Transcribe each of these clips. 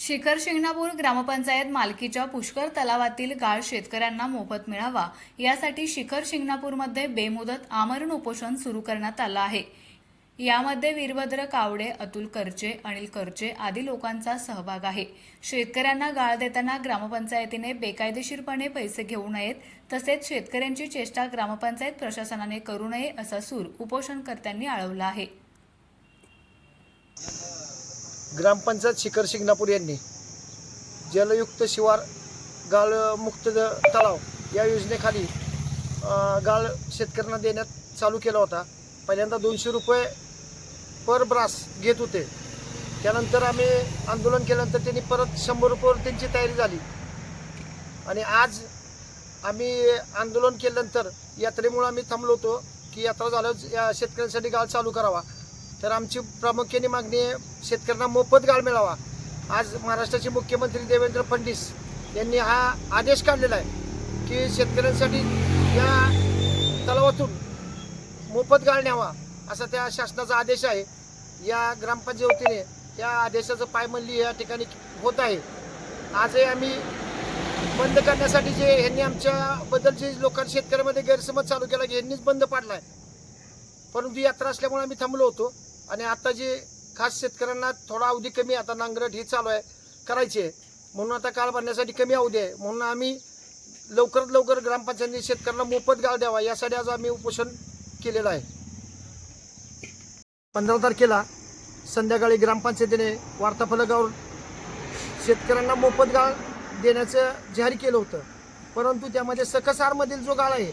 शिखर शिंगणापूर ग्रामपंचायत मालकीच्या पुष्कर तलावातील गाळ शेतकऱ्यांना मोफत मिळावा यासाठी शिखर शिंगणापूरमध्ये बेमुदत आमरण उपोषण सुरू करण्यात आलं आहे। यामध्ये वीरभद्र कावडे, अतुल करचे, अनिल करचे आदी लोकांचा सहभाग आहे। शेतकऱ्यांना गाळ देताना ग्रामपंचायतीने बेकायदेशीरपणे पैसे घेऊ नयेत, तसेच शेतकऱ्यांची चेष्टा ग्रामपंचायत प्रशासनाने करू नये असा सूर उपोषणकर्त्यांनी आळवला आहे। ग्रामपंचायत शिखर शिंगणापूर यांनी जलयुक्त शिवार गाळ मुक्त तलाव या योजनेखाली गाळ शेतकऱ्यांना देण्यात चालू केला होता। पहिल्यांदा 200 रुपये पर ब्रास घेत होते। त्यानंतर आम्ही आंदोलन केल्यानंतर त्यांनी परत 100 रुपयावर त्यांची तयारी झाली आणि आज आम्ही आंदोलन केल्यानंतर यात्रेमुळे आम्ही थांबलो होतो की यात्रा झाल्यावर या शेतकऱ्यांसाठी गाळ चालू करावा। तर आमची प्रामुख्याने मागणी आहे शेतकऱ्यांना मोफत गाळ मिळावा। आज महाराष्ट्राचे मुख्यमंत्री देवेंद्र फडणवीस यांनी हा आदेश काढलेला आहे की शेतकऱ्यांसाठी या तलावातून मोफत गाळ न्यावा असा त्या शासनाचा आदेश आहे। या ग्रामपंचायतीने त्या आदेशाचं पायमल्ली या ठिकाणी होत आहे। आजही आम्ही बंद करण्यासाठी जे यांनी आमच्याबद्दल जे लोकांनी शेतकऱ्यांमध्ये गैरसमज चालू केला की यांनीच बंद पाडला आहे, परंतु यात्रा असल्यामुळे आम्ही थांबलो होतो आणि आता जे खास शेतकऱ्यांना थोडा अवधी कमी आता नांगरट ही चालू आहे करायची आहे, म्हणून आता काळ भरण्यासाठी कमी अवधी आहे, म्हणून आम्ही लवकरात लवकर ग्रामपंचायतीने शेतकऱ्यांना मोफत गाळ द्यावा यासाठी आज आम्ही उपोषण केलेलं आहे। 15 तारखेला संध्याकाळी ग्रामपंचायतीने वार्ताफलकावर शेतकऱ्यांना मोफत गाळ देण्याचं जाहीर केलं होतं, परंतु त्यामध्ये सकसारमधील जो गाळ आहे,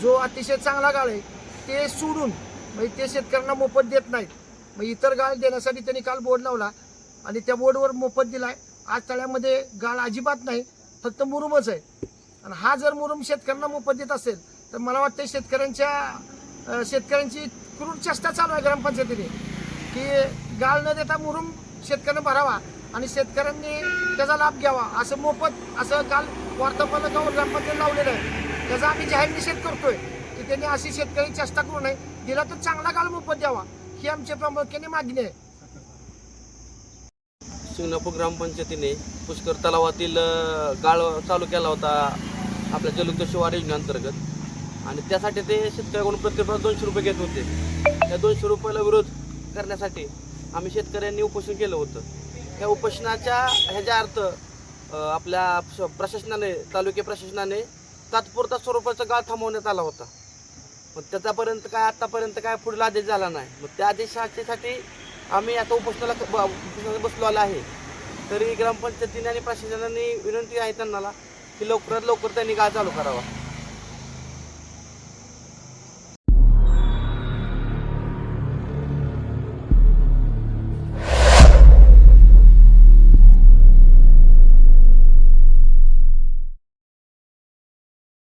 जो अतिशय चांगला गाळ आहे, ते सोडून म्हणजे ते शेतकऱ्यांना मोफत देत नाहीत। मग इतर गाळ देण्यासाठी त्यांनी काल बोर्ड लावला आणि त्या बोर्डवर मोफत दिला आहे। आज तळ्यामध्ये गाळ अजिबात नाही, फक्त मुरुमच आहे आणि हा जर मुरुम शेतकऱ्यांना मोफत देत असेल तर मला वाटतं शेतकऱ्यांची क्रूर चेष्टा चालू आहे ग्रामपंचायतीने की गाळ न देता मुरुम शेतकऱ्यांना भरावा आणि शेतकऱ्यांनी त्याचा लाभ घ्यावा असं मोफत असं काल वार्ताफलकावर ग्रामपंचायत लावलेलं आहे। त्याचा आम्ही जाहीर निषेध करतोय की त्यांनी अशी शेतकरी चेष्टा करू नये, दिला तर चांगला गाळ मोफत द्यावा ही आमच्या प्रामुख्याने मागणी आहे। शिंगणापूर ग्रामपंचायतीने पुष्कर तलावातील गाळ चालू केला होता आपल्या जलयुक्त शिवार योजनेअंतर्गत आणि त्यासाठी ते शेतकऱ्याकडून प्रत्येक 200 रुपये घेत होते। त्या 200 रुपयाला विरोध करण्यासाठी आम्ही शेतकऱ्यांनी उपोषण केलं होतं। त्या उपोषणाच्या ह्याचा अर्थ आपल्या प्रशासनाने तालुका प्रशासनाने तात्पुरता स्वरूपाचा गाळ थांबवण्यात आला होता। मग त्याच्यापर्यंत काय आतापर्यंत काय पुढील आदेश झाला नाही। मग त्या आदेशासाठी आम्ही आता उपोषणाला बसलो आलो आहे। तरी ग्रामपंचायतीने आणि प्रशासनाने विनंती आहे त्यांना की लवकरात लवकर त्यांनी गाळ चालू करावा।